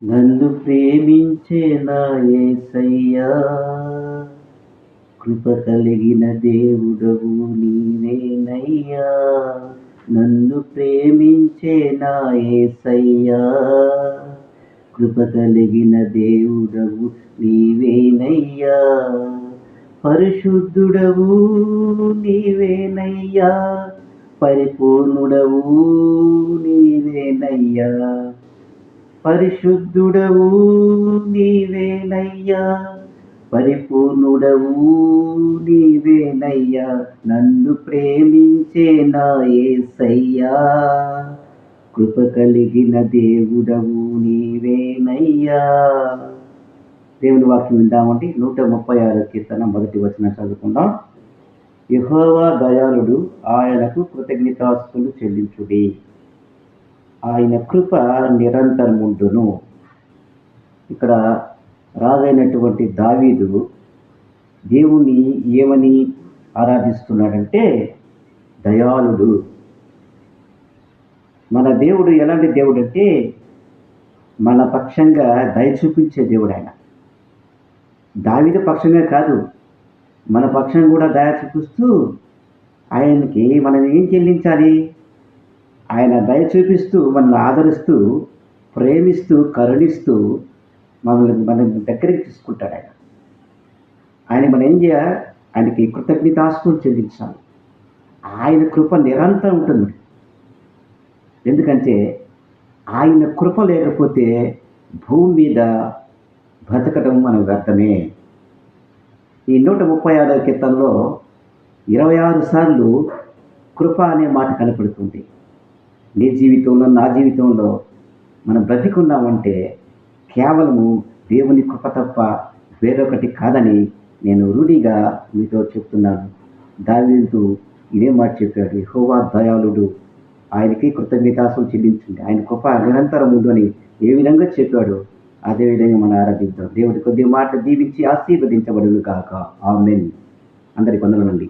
నన్ను ప్రేమించే నా యేసయ్యా, కృప కలిగిన దేవుడవు నీవేనయ్యా. నన్ను ప్రేమించే నా యేసయ్యా, కృప కలిగిన దేవుడవు నీవేనయ్యా. పరిశుద్ధుడవు నీవేనయ్యా, పరిపూర్ణుడవు నీవేనయ్యా. పరిశుద్ధుడవు నీవేనయ్యా, పరిపూర్ణుడవు నీవేనయ్యా. నన్ను ప్రేమించే నా యేసయ్యా, కృప కలిగిన దేవుడవు నీవేనయ్యా. దేవుని వాక్యం విందామండి. 136 కీర్తన 1వ వచనం చదువుకుందాం. యెహోవా దయాళుడు, ఆయనకు కృతజ్ఞతాస్తుతులు చెల్లించుడి. ఆయన కృప నిరంతరముండును. ఇక్కడ రాజైనటువంటి దావీదు దేవుని ఏమని ఆరాధిస్తున్నాడంటే దయాళుడు. మన దేవుడు ఎలాంటి దేవుడు అంటే మన పక్షంగా దయ చూపించే దేవుడు ఆయన. దావీదు పక్షంగా కాదు, మన పక్షం కూడా దయ చూపిస్తూ ఆయనకి మనం ఏం చెల్లించాలి? ఆయన దయ చూపిస్తూ మనల్ని ఆదరిస్తూ ప్రేమిస్తూ కరుణిస్తూ మన దగ్గరికి తీసుకుంటాడు ఆయన మనం ఏం చేయాలి? ఆయనకి కృతజ్ఞతాస్తుతులు చెల్లించాలి. ఆయన కృప నిరంతరం ఉంటుంది. ఎందుకంటే ఆయన కృప లేకపోతే భూమి మీద బ్రతకడం మనం వ్యర్థమే. ఈ 136వ కీర్తనలో 26 సార్లు కృప అనే మాట కనపడుతుంది. నీ జీవితంలో నా జీవితంలో మనం బ్రతికున్నామంటే కేవలము దేవుని కృప తప్ప వేరొకటి కాదని నేను రూఢిగా మీతో చెప్తున్నాను. దావీదు ఇదే మాట చెప్పాడు, యెహోవా దయాళుడు, ఆయనకి కృతజ్ఞతాస్తుతులు చెల్లించండి, ఆయన కృప నిరంతరం ఉండు అని ఏ విధంగా చెప్పాడు అదేవిధంగా మనం ఆరాధిద్దాం. దేవుడి కొద్ది మాట దీవించి ఆశీర్వదించబడును కాక. ఆమేన్. అందరికి వందనాలండి.